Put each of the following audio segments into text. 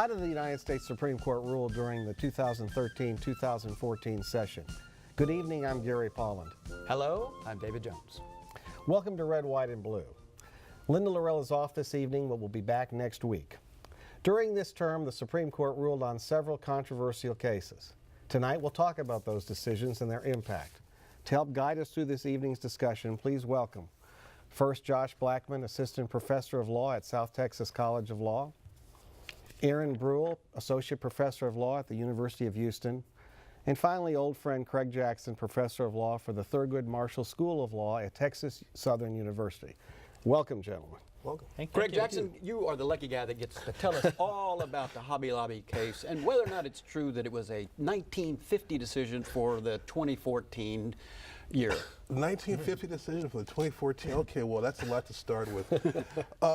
How did the United States Supreme Court rule during the 2013-2014 session? Good evening, I'm Gary Polland. Hello, I'm David Jones. Welcome to Red, White, and Blue. Linda Laurel is off this evening, but will be back next week. During this term, the Supreme Court ruled on several controversial cases. Tonight, we'll talk about those decisions and their impact. To help guide us through this evening's discussion, please welcome first Josh Blackman, Assistant Professor of Law at South Texas College of Law, Aaron Brule, Associate Professor of Law at the University of Houston, and finally, old friend Craig Jackson, Professor of Law for the Thurgood Marshall School of Law at Texas Southern University. Welcome, gentlemen. Welcome. Craig Jackson, you are the lucky guy that gets to tell us all about the Hobby Lobby case and whether or not it's true that it was a 1950 decision for the 2014 year. 1950 decision for the 2014. Okay, well, that's a lot to start with.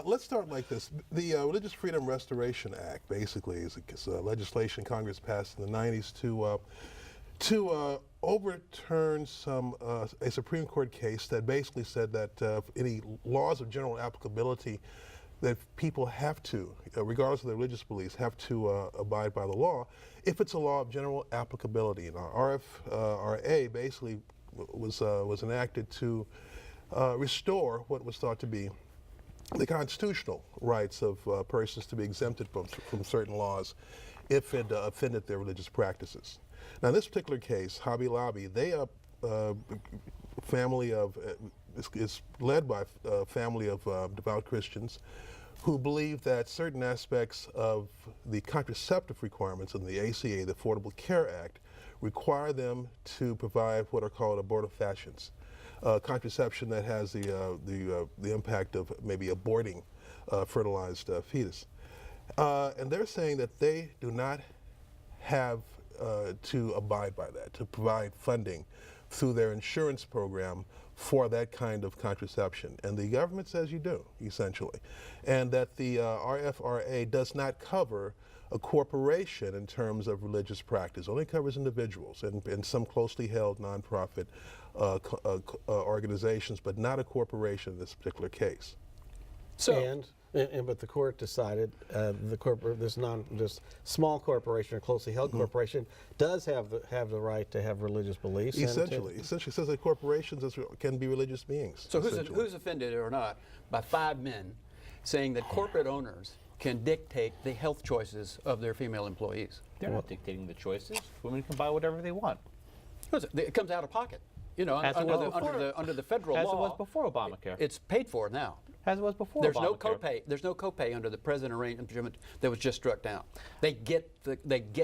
Let's start like this. The Religious Freedom Restoration Act basically is legislation Congress passed in the 90s to overturn a Supreme Court case that basically said that any laws of general applicability that people have to, regardless of their religious beliefs, have to abide by the law if it's a law of general applicability. And our RFRA basically was enacted to restore what was thought to be the constitutional rights of persons to be exempted from certain laws if it offended their religious practices. Now, in this particular case, Hobby Lobby, they are family of is led by a family of devout Christians who believe that certain aspects of the contraceptive requirements in the ACA, the Affordable Care Act, require them to provide what are called abortifacients, contraception that has the impact of maybe aborting fertilized fetus. And they're saying that they do not have to abide by that, to provide funding through their insurance program for that kind of contraception. And the government says you do, essentially. And that the RFRA does not cover a corporation in terms of religious practice, only covers individuals and some closely held nonprofit organizations, but not a corporation in this particular case. So, but the court decided this small corporation or closely held corporation does have the right to have religious beliefs. Essentially says that corporations can be religious beings. So who's offended or not by 5 men saying that corporate owners can dictate the health choices of their female employees? They're not dictating the choices. Women can buy whatever they want. It comes out of pocket. You know, under the federal law. As it was before Obamacare. It's paid for now. As it was before There's Obamacare. no copay. There's no copay under the present arrangement that was just struck down. They get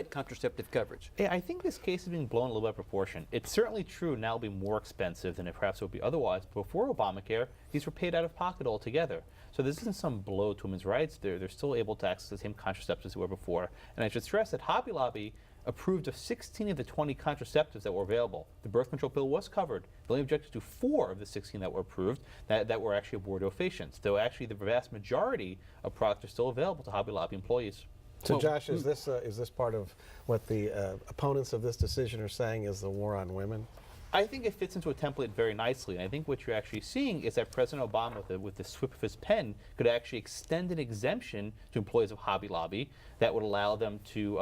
contraceptive coverage. Yeah, I think this case is being blown a little bit out of proportion. It's certainly true now it'll be more expensive than it perhaps would be otherwise. Before Obamacare, these were paid out of pocket altogether. So this isn't some blow to women's rights. They're still able to access the same contraceptives as they were before. And I should stress that Hobby Lobby approved of 16 of the 20 contraceptives that were available. The birth control pill was covered. They only objected to 4 of the 16 that were approved that were actually abortifacients, though actually the vast majority of products are still available to Hobby Lobby employees. So Josh, is this part of what the opponents of this decision are saying is the war on women? I think it fits into a template very nicely, and I think what you're actually seeing is that President Obama, with the sweep of his pen, could actually extend an exemption to employees of Hobby Lobby that would allow them to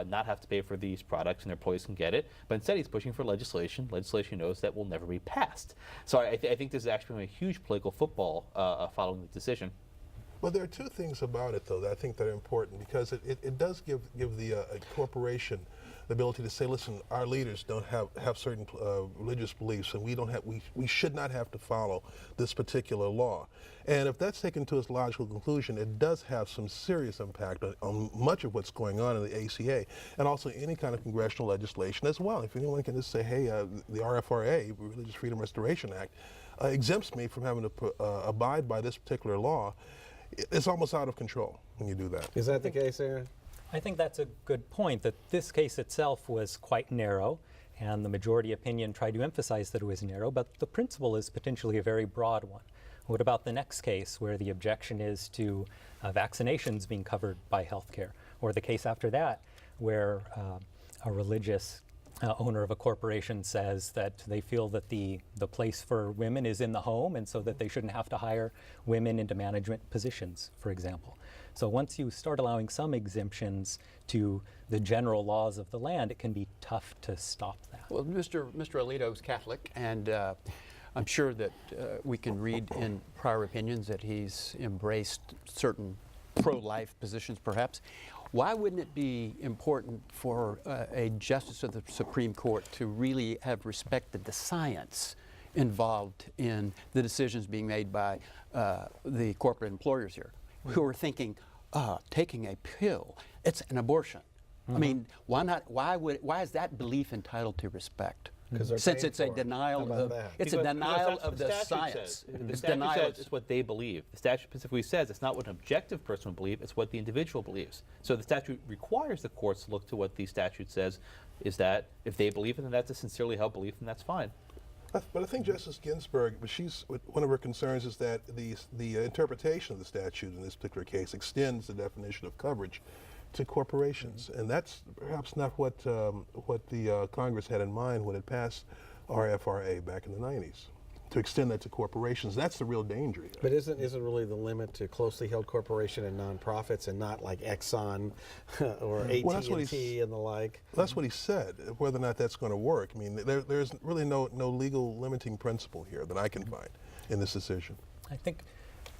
not have to pay for these products and their employees can get it, but instead he's pushing for legislation he knows that will never be passed. So I think this is actually a huge political football following the decision. Well, there are 2 things about it, though, that I think that are important, because it does give the corporation the ability to say, listen, our leaders don't have certain religious beliefs, and we should not have to follow this particular law. And if that's taken to its logical conclusion, it does have some serious impact on much of what's going on in the ACA, and also any kind of congressional legislation as well. If anyone can just say, hey, the RFRA, Religious Freedom Restoration Act, exempts me from having to abide by this particular law, it's almost out of control when you do that. Is that the case, Aaron? I think that's a good point, that this case itself was quite narrow, and the majority opinion tried to emphasize that it was narrow, but the principle is potentially a very broad one. What about the next case where the objection is to vaccinations being covered by health care? Or the case after that where a religious owner of a corporation says that they feel that the place for women is in the home, and so that they shouldn't have to hire women into management positions, for example. So once you start allowing some exemptions to the general laws of the land, it can be tough to stop that. Well, Mr. Alito's Catholic, and I'm sure that we can read in prior opinions that he's embraced certain pro-life positions, perhaps. Why wouldn't it be important for a justice of the Supreme Court to really have respected the science involved in the decisions being made by the corporate employers here, who are thinking, taking a pill, it's an abortion? I mean, why not? Why is that belief entitled to respect? Since it's a denial of the science. The statute says it's what they believe. The statute specifically says it's not what an objective person would believe, it's what the individual believes. So the statute requires the courts to look to what the statute says, is that if they believe it, then that's a sincerely held belief, and that's fine. But I think Justice Ginsburg, one of her concerns is that the interpretation of the statute in this particular case extends the definition of coverage to corporations, and that's perhaps not what the Congress had in mind when it passed RFRA back in the 90s. To extend that to corporations, that's the real danger here. But isn't really the limit to closely held corporation and nonprofits, and not like Exxon or AT&T and the like? That's what he said. Whether or not that's going to work, I mean, there's really no legal limiting principle here that I can find in this decision. I think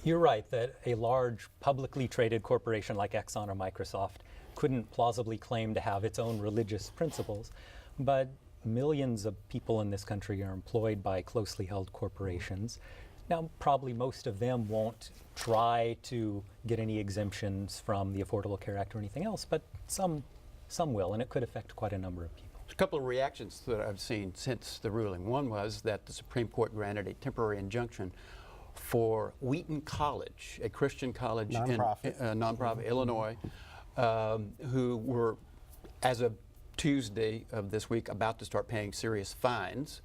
you're right that a large publicly traded corporation like Exxon or Microsoft couldn't plausibly claim to have its own religious principles, but millions of people in this country are employed by closely held corporations. Now, probably most of them won't try to get any exemptions from the Affordable Care Act or anything else, but some will, and it could affect quite a number of people. There's a couple of reactions that I've seen since the ruling. One was that the Supreme Court granted a temporary injunction for Wheaton College, a Christian college nonprofit, Illinois, who were, as of Tuesday of this week, about to start paying serious fines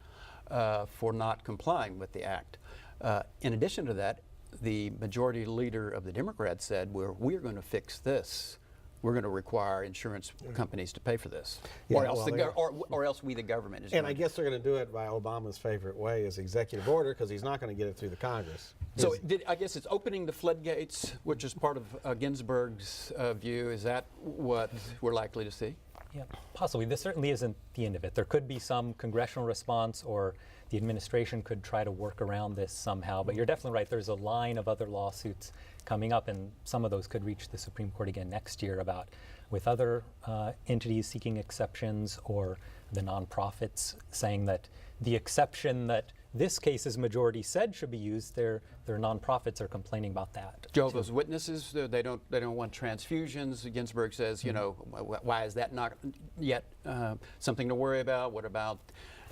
for not complying with the act. In addition to that, the majority leader of the Democrats said, we're going to fix this. We're going to require insurance companies to pay for this, or else we, the government, is. And I guess they're going to do it by Obama's favorite way, as executive order, because he's not going to get it through the Congress. So I guess it's opening the floodgates, which is part of Ginsburg's view. Is that what we're likely to see? Yeah, possibly. This certainly isn't the end of it. There could be some congressional response, or the administration could try to work around this somehow. But you're definitely right. There's a line of other lawsuits coming up, and some of those could reach the Supreme Court again next year with other entities seeking exceptions, or the nonprofits saying that the exception that this case's majority said should be used, their nonprofits are complaining about that. Jehovah's Witnesses, they don't want transfusions. Ginsburg says, you know, why is that not yet something to worry about? What about,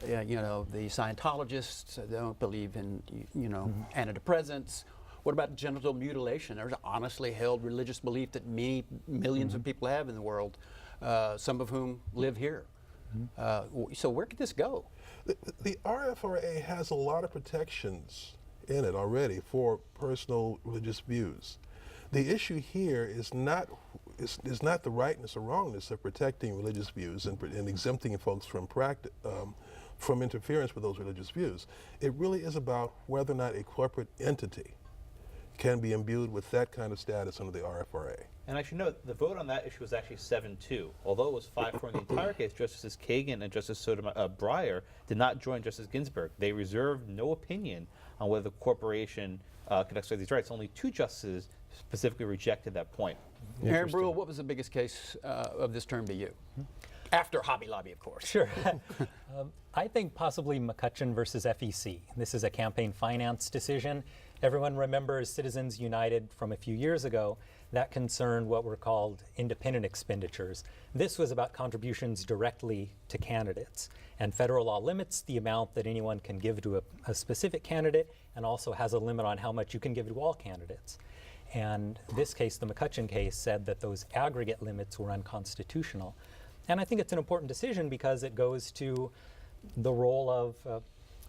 you know, the Scientologists? They don't believe in, you know, antidepressants. What about genital mutilation? There's an honestly held religious belief that millions of people have in the world, some of whom live here. So where could this go? The RFRA has a lot of protections in it already for personal religious views. The issue here is not the rightness or wrongness of protecting religious views and exempting folks from interference with those religious views. It really is about whether or not a corporate entity can be imbued with that kind of status under the RFRA. And I should note, the vote on that issue was actually 7-2. Although it was 5-4 in the entire case, Justices Kagan and Justice Breyer did not join Justice Ginsburg. They reserved no opinion on whether the corporation could exercise these rights. Only 2 justices specifically rejected that point. Aaron Brule, what was the biggest case of this term to you? After Hobby Lobby, of course. Sure. I think possibly McCutcheon versus FEC. This is a campaign finance decision. Everyone remembers Citizens United from a few years ago. That concerned what were called independent expenditures. This was about contributions directly to candidates. And federal law limits the amount that anyone can give to a specific candidate, and also has a limit on how much you can give to all candidates. And this case, the McCutcheon case, said that those aggregate limits were unconstitutional. And I think it's an important decision because it goes to the role of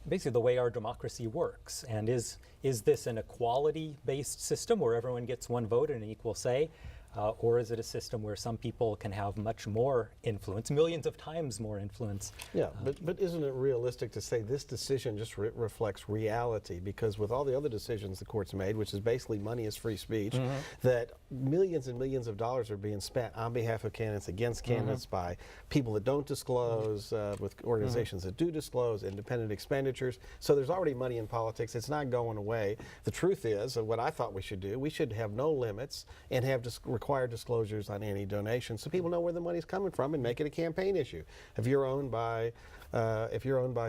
basically the way our democracy works. And is this an equality-based system where everyone gets one vote and an equal say? Or is it a system where some people can have much more influence, millions of times more influence? Yeah, but isn't it realistic to say this decision just reflects reality? Because with all the other decisions the court's made, which is basically money is free speech, that millions and millions of dollars are being spent on behalf of candidates, against candidates, by people that don't disclose, with organizations that do disclose, independent expenditures. So there's already money in politics. It's not going away. The truth is, what I thought we should do, we should have no limits and have required disclosures on any donations so people know where the money's coming from and make it a campaign issue. If you're owned by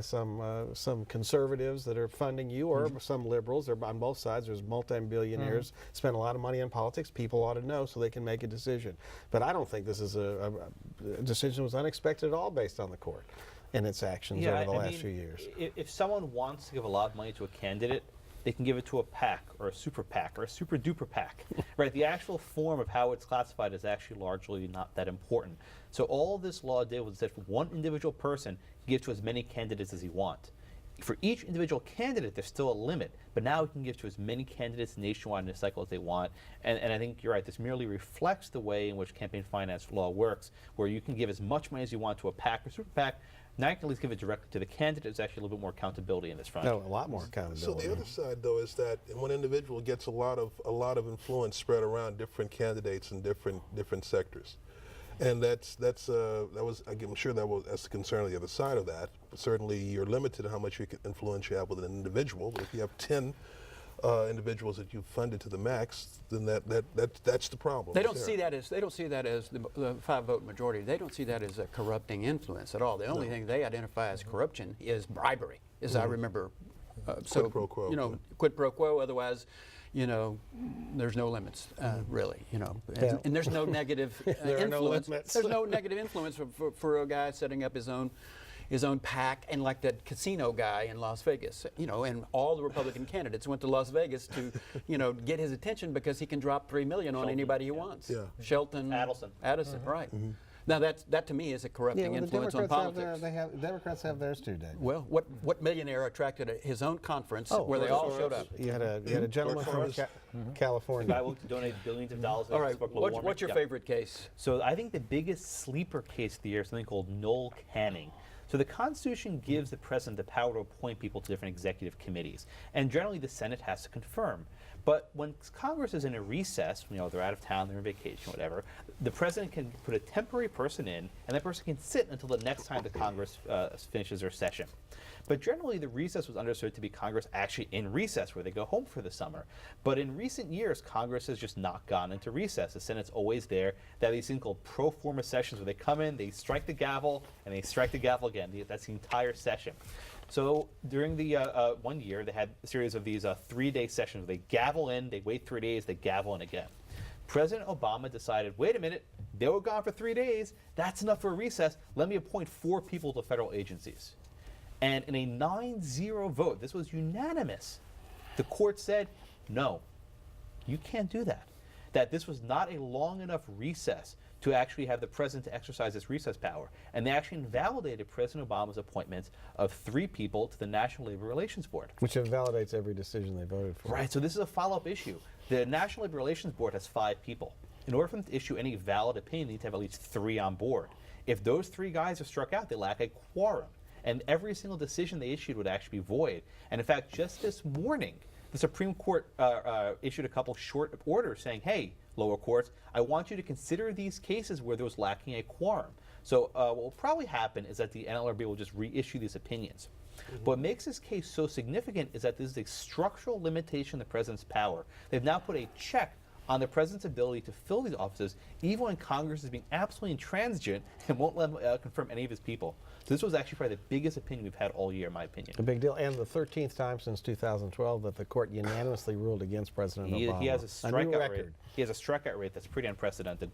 some conservatives that are funding you, or some liberals, or on both sides, there's multi-billionaires spend a lot of money on politics, people ought to know so they can make a decision. But I don't think this is a decision that was unexpected at all based on the court and its actions over the last few years. If someone wants to give a lot of money to a candidate, they can give it to a PAC or a super PAC or a super duper PAC, right? The actual form of how it's classified is actually largely not that important. So all this law did was that for one individual person can give to as many candidates as he wants. For each individual candidate, there's still a limit, but now he can give to as many candidates nationwide in a cycle as they want. And I think you're right, this merely reflects the way in which campaign finance law works, where you can give as much money as you want to a PAC or super PAC. Now you can at least give it directly to the candidate. There's actually a little bit more accountability in this front. No, a lot more accountability. So the other side, though, is that one individual gets a lot of influence spread around different candidates in different sectors, and that's I'm sure that's the concern on the other side of that. But certainly, you're limited to how much influence you have with an individual. But if you have 10 individuals that you've funded to the max, then that's the problem. They don't see that as the 5-vote majority. They don't see that as a corrupting influence at all. The only thing they identify as corruption is bribery, as I remember. Quid pro quo. Quid pro quo. Otherwise, there's no limits, really. And there's no negative There are no influence. limits. There's no negative influence for a guy setting up his own PAC, and like that casino guy in Las Vegas, and all the Republican candidates went to Las Vegas to, get his attention because he can drop $3 million on anybody he wants. Yeah. Shelton, Addison, right? Now that to me is a corrupting influence on politics. Democrats have theirs too, Dave. Well, what millionaire attracted his own conference where they all showed up? You had a gentleman from California. The guy willing to donate billions of dollars. All right, what's your favorite case? So I think the biggest sleeper case of the year is something called Noel Canning. So the Constitution gives the president the power to appoint people to different executive committees, and generally the Senate has to confirm. But when Congress is in a recess, they're out of town, they're on vacation, whatever, the president can put a temporary person in, and that person can sit until the next time the Congress finishes their session. But generally, the recess was understood to be Congress actually in recess, where they go home for the summer. But in recent years, Congress has just not gone into recess. The Senate's always there. They have these things called pro forma sessions, where they come in, they strike the gavel, and they strike the gavel again. That's the entire session. So during the 1 year, they had a series of these 3-day sessions where they gavel in, they wait 3 days, they gavel in again. President Obama decided, wait a minute, they were gone for 3 days. That's enough for a recess. Let me appoint 4 people to federal agencies. And in a 9-0 vote, this was unanimous, the court said, no, you can't do that. That this was not a long enough recess to actually have the president to exercise this recess power. And they actually invalidated President Obama's appointments of 3 people to the National Labor Relations Board. Which invalidates every decision they voted for. Right, so this is a follow-up issue. The National Labor Relations Board has 5 people. In order for them to issue any valid opinion, they need to have at least 3 on board. If those 3 guys are struck out, they lack a quorum. And every single decision they issued would actually be void. And in fact, just this morning, the Supreme Court issued a couple short orders saying, hey, lower courts, I want you to consider these cases where there was lacking a quorum. So what will probably happen is that the NLRB will just reissue these opinions. But what makes this case so significant is that this is a structural limitation of the president's power. They've now put a check on the president's ability to fill these offices, even when Congress is being absolutely intransigent and won't let him confirm any of his people. So this was actually probably the biggest opinion we've had all year, in my opinion. A big deal, and the 13th time since 2012 that the court unanimously ruled against President Obama. He has a strikeout rate. Record. He has a strikeout rate that's pretty unprecidented.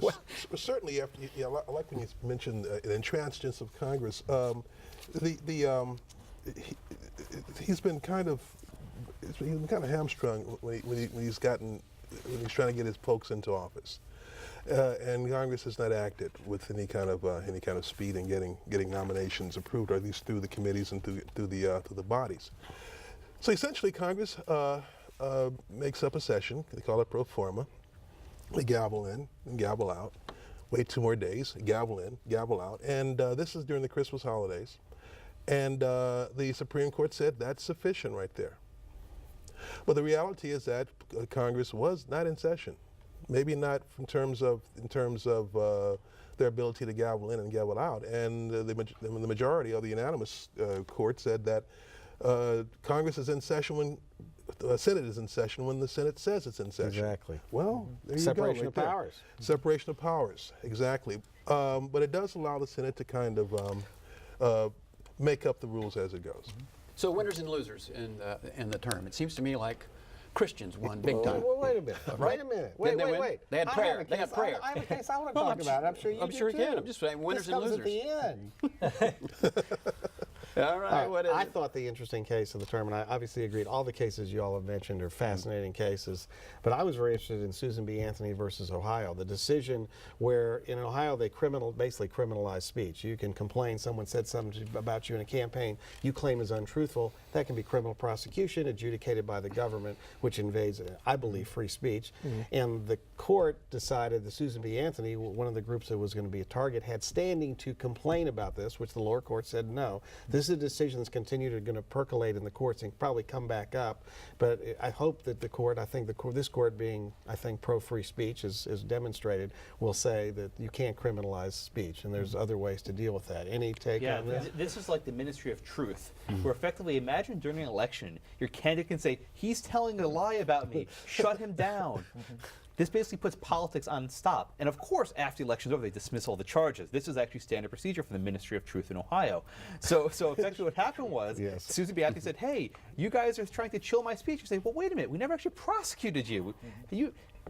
Well, certainly, after, I like when you mentioned the intransigence of Congress. He's been kind of hamstrung when he's trying to get his folks into office, and Congress has not acted with any kind of speed in getting nominations approved, or at least through the committees and through the bodies. So essentially, Congress makes up a session. They call it pro forma. They gavel in and gavel out. Wait 2 more days, gavel in, gavel out. And this is during the Christmas holidays. And the Supreme Court said that's sufficient right there. But the reality is that Congress was not in session. Maybe not in terms of their ability to gavel in and gavel out. And the majority of the unanimous court said that Congress is in session when the Senate is in session when the Senate says it's in session. Exactly. Well, there you Separation go. of powers. Separation of powers, exactly. But it does allow the Senate to kind of make up the rules as it goes. So winners and losers in the term. It seems to me like Christians won big time. Well, wait a minute. Right? Wait a minute. Didn't they win? Wait. They had I prayer. have a They had case- prayer. I have a case I want to Well, talk about. I'm sure you I'm do sure you can. too. I'm just saying winners This and comes losers. At the end. All right. What is I it? thought the interesting case of the term, and I obviously agreed, all the cases you all have mentioned are fascinating cases, but I was very interested in Susan B. Anthony versus Ohio, the decision where in Ohio they basically criminalized speech. You can complain someone said something about you in a campaign you claim is untruthful. That can be criminal prosecution adjudicated by the government, which invades, I believe, free speech. And the court decided that Susan B. Anthony, one of the groups that was going to be a target, had standing to complain about this, which the lower court said no. This is a decision that's continued to percolate in the courts and probably come back up. But I hope that the court, this court being, pro-free speech, as demonstrated, will say that you can't criminalize speech, and there's other ways to deal with that. Any take on this? This is like the Ministry of Truth, where effectively, imagine during an election, your candidate can say, he's telling a lie about me, shut him down. This basically puts politics on stop. And of course, after the election's over, they dismiss all the charges. This is actually standard procedure for the Ministry of Truth in Ohio. So effectively what happened was, Yes. Susan B. Anthony said, hey, you guys are trying to chill my speech. You say, well, wait a minute, we never actually prosecuted you.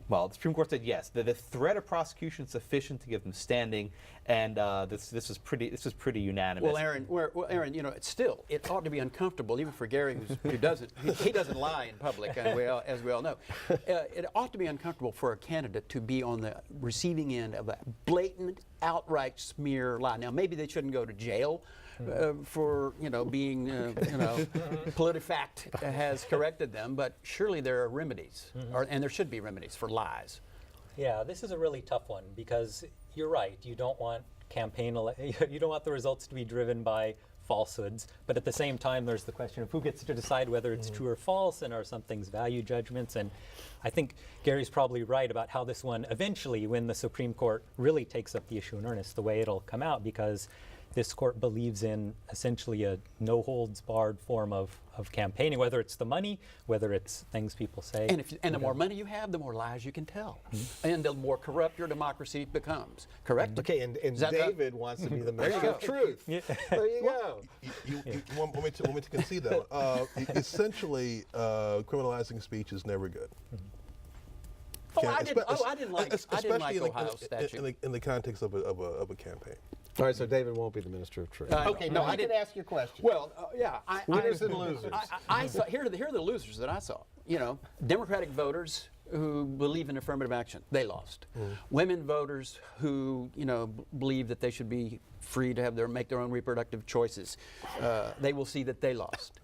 Well, the Supreme Court said yes. The threat of prosecution is sufficient to give them standing, and this is pretty unanimous. Well, Aaron, it ought to be uncomfortable, even for Gary, who doesn't lie in public, and as we all know. It ought to be uncomfortable for a candidate to be on the receiving end of a blatant, outright smear lie. Now, maybe they shouldn't go to jail for being PolitiFact has corrected them, but surely there are remedies, and there should be remedies for lies. Yeah, this is a really tough one because you're right. You don't want you don't want the results to be driven by falsehoods, but at the same time, there's the question of who gets to decide whether it's true or false, and are some things value judgments. And I think Gary's probably right about how this one eventually, when the Supreme Court really takes up the issue in earnest, the way it'll come out, because this court believes in essentially a no-holds-barred form of campaigning, whether it's the money, whether it's things people say. And the more money you have, the more lies you can tell, and the more corrupt your democracy becomes. Correct? Okay, and David wants to be the There you minister go. of truth. There you go. You want me to concede that one. Essentially, criminalizing speech is never good. I didn't like Ohio statute. in the context of a campaign. All right, so David won't be the minister of truth. Okay, no, I didn't ask your question. Well, Winners and losers. I saw, here are the losers that I saw. Democratic voters who believe in affirmative action, they lost. Women voters who believe that they should be free to make their own reproductive choices, they will see that they lost.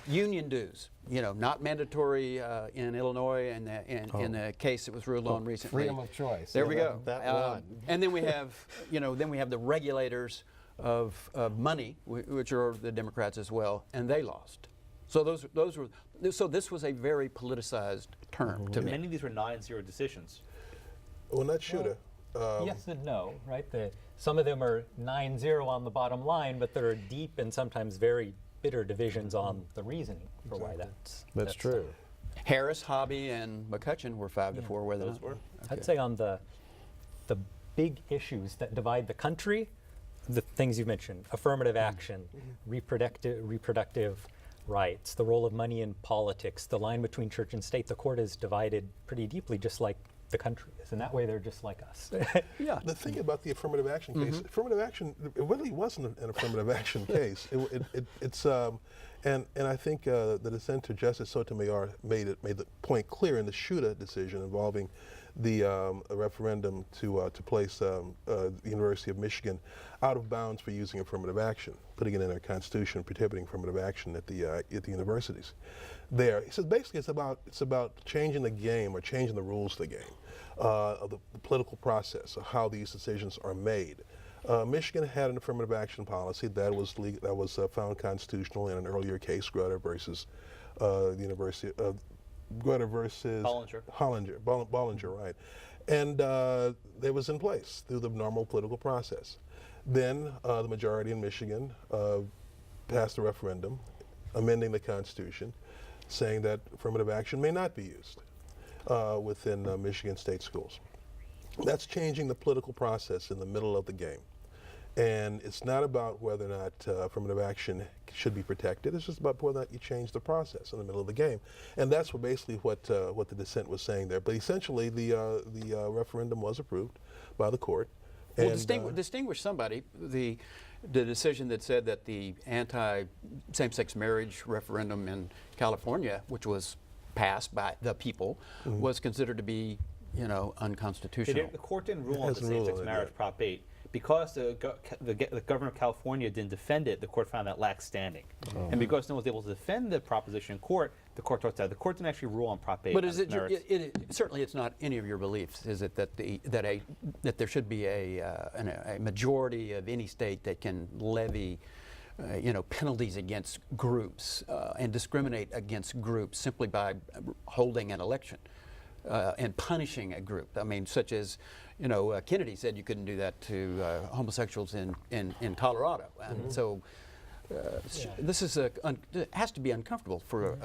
Union dues, not mandatory in Illinois, and in the case that was ruled on recently. Freedom of choice. There we go. That one. And then we have, the regulators of money, which are the Democrats as well, and they lost. So this was a very politicized term to me. Many of these were 9-0 decisions. Well, not shooter. Yes and no, right? Some of them are 9-0 on the bottom line, but there are deep and sometimes very bitter divisions on the reasoning for why That's true. Harris, Hobby, and McCutcheon were 5-4. Were they Those not? were. I'd say on the big issues that divide the country, the things you mentioned, affirmative action, reproductive rights, the role of money in politics, the line between church and state, the court is divided pretty deeply, just like the country is. In that way, they're just like us. Yeah. The thing about the affirmative action case, affirmative action, it really wasn't an affirmative action case. It's and I think the dissenter Justice Sotomayor made the point clear in the Shuta decision involving a referendum to place the University of Michigan out of bounds for using affirmative action, putting it in our Constitution, prohibiting affirmative action at the universities. There, he says basically it's about changing the game or changing the rules of the game, of the political process of how these decisions are made. Michigan had an affirmative action policy that was found constitutional in an earlier case, Grutter versus the University of Grutter versus Bollinger, right? And it was in place through the normal political process. Then the majority in Michigan passed a referendum amending the Constitution, saying that affirmative action may not be used within Michigan state schools. That's changing the political process in the middle of the game. And it's not about whether or not affirmative action should be protected. It's just about whether or not you change the process in the middle of the game. And that's basically what the dissent was saying there. But essentially, the referendum was approved by the court. Well, distinguish somebody. The decision that said that the anti-same-sex marriage referendum in California, which was passed by the people, was considered to be, unconstitutional. The court didn't rule on the same-sex marriage Prop 8. Because the governor of California didn't defend it, the court found that lacked standing. And because no one was able to defend the proposition in court, the court took that. The court didn't actually rule on Prop 8. But is it certainly it's not any of your beliefs, is it, that there should be a majority of any state that can levy penalties against groups and discriminate against groups simply by holding an election and punishing a group? I mean, such as Kennedy said you couldn't do that to homosexuals in Colorado, and so this is it has to be uncomfortable for.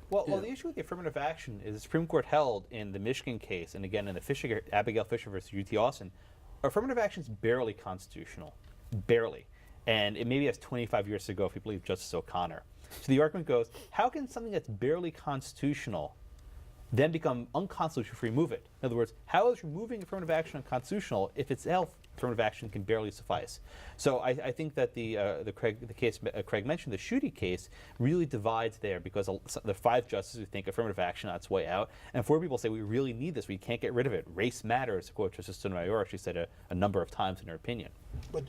Well, the issue with the affirmative action is the Supreme Court held in the Michigan case, and again in the Abigail Fisher versus UT Austin, affirmative action is barely constitutional, barely, and it maybe has 25 years to go if you believe Justice O'Connor. So the argument goes, how can something that's barely constitutional then become unconstitutional if you remove it? In other words, how is removing affirmative action unconstitutional if itself affirmative action can barely suffice? So I think that the case Craig mentioned, the Schuette case, really divides there because the 5 justices who think affirmative action on its way out, and 4 people say we really need this, we can't get rid of it. Race matters, to quote Justice Sotomayor, she said a number of times in her opinion. But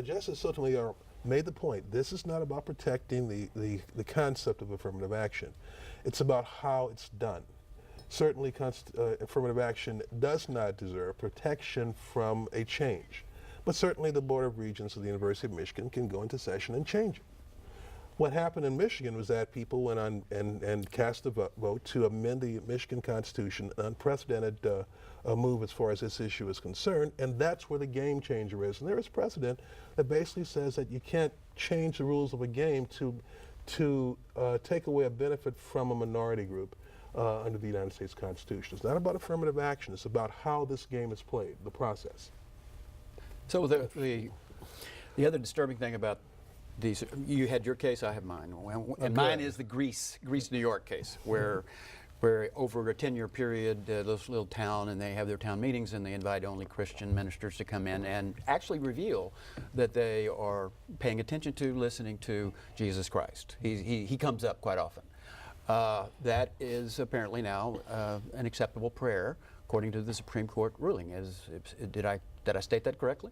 Justice Sotomayor made the point, this is not about protecting the concept of affirmative action. It's about how it's done. Certainly, affirmative action does not deserve protection from a change. But certainly the Board of Regents of the University of Michigan can go into session and change it. What happened in Michigan was that people went on and cast a vote to amend the Michigan Constitution, an unprecedented move as far as this issue is concerned, and that's where the game changer is. And there is precedent that basically says that you can't change the rules of a game to take away a benefit from a minority group under the United States Constitution. It's not about affirmative action. It's about how this game is played, the process. So the other disturbing thing about these, you had your case, I have mine, and mine is the Greece, New York case, where over a 10-year period, this little town, and they have their town meetings, and they invite only Christian ministers to come in and actually reveal that they are paying attention to, listening to Jesus Christ. He comes up quite often. That is apparently now an acceptable prayer, according to the Supreme Court ruling. Did I state that correctly?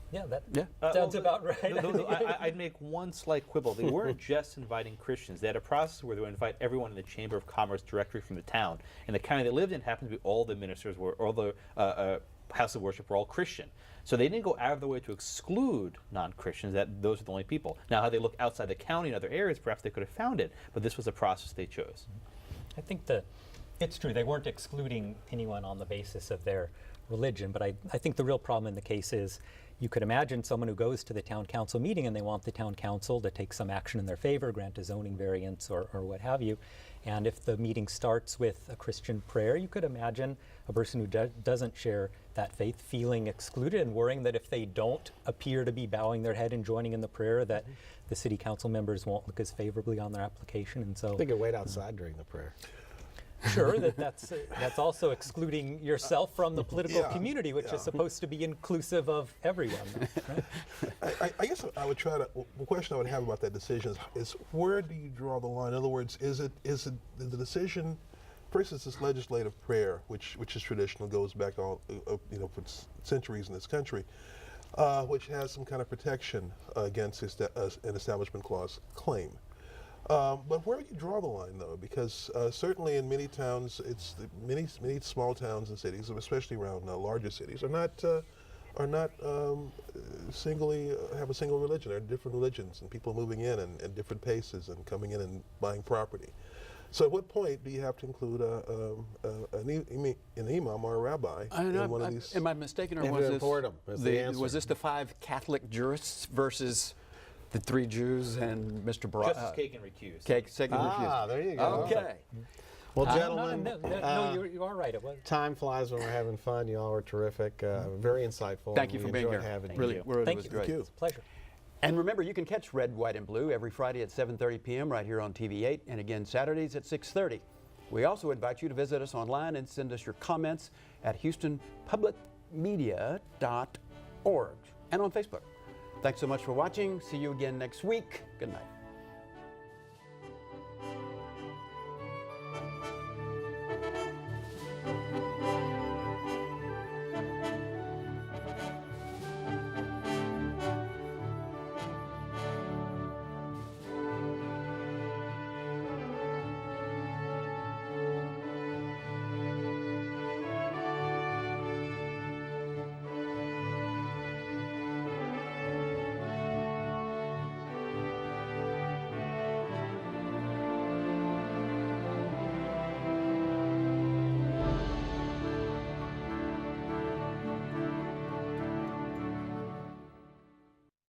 Yeah, that sounds about right. I'd make one slight quibble. They weren't just inviting Christians. They had a process where they would invite everyone in the Chamber of Commerce directory from the town. And the county they lived in happened to be all the ministers were, all the house of worship were all Christian. So they didn't go out of their way to exclude non-Christians, that those are the only people. Now, how they look outside the county in other areas, perhaps they could have found it, but this was a process they chose. I think that it's true. They weren't excluding anyone on the basis of their religion, but I think the real problem in the case is you could imagine someone who goes to the town council meeting and they want the town council to take some action in their favor, grant a zoning variance or what have you. And if the meeting starts with a Christian prayer, you could imagine a person who doesn't share that faith feeling excluded and worrying that if they don't appear to be bowing their head and joining in the prayer, that the city council members won't look as favorably on their application. And so They could wait outside during the prayer. Sure, that's also excluding yourself from the political community, which is supposed to be inclusive of everyone. Right? I guess I would try to. The question I would have about that decision is where do you draw the line? In other words, is the decision First is this legislative prayer, which is traditional, goes back all for centuries in this country, which has some kind of protection against an establishment clause claim. But where do you draw the line, though? Because certainly in many towns, many small towns and cities, especially around larger cities, are not singly have a single religion. There are different religions and people moving in and different paces and coming in and buying property. So at what point do you have to include an imam or a rabbi in one of these? Am I mistaken, or And was to this import 'em is the answer. was this the 5 Catholic jurists versus the 3 Jews and Mr. Brock? Justice Kagan recused. Kagan refused. There you go. Okay. Well, No, gentlemen, you are right. It was. time flies when we're having fun. You all were terrific, very insightful. Thank you and for we being enjoyed here. having you. Really, you. really Thank was you. great. Thank you. It's a pleasure. And remember, you can catch Red, White, and Blue every Friday at 7:30 p.m. right here on TV8, and again Saturdays at 6:30. We also invite you to visit us online and send us your comments at HoustonPublicMedia.org and on Facebook. Thanks so much for watching. See you again next week. Good night.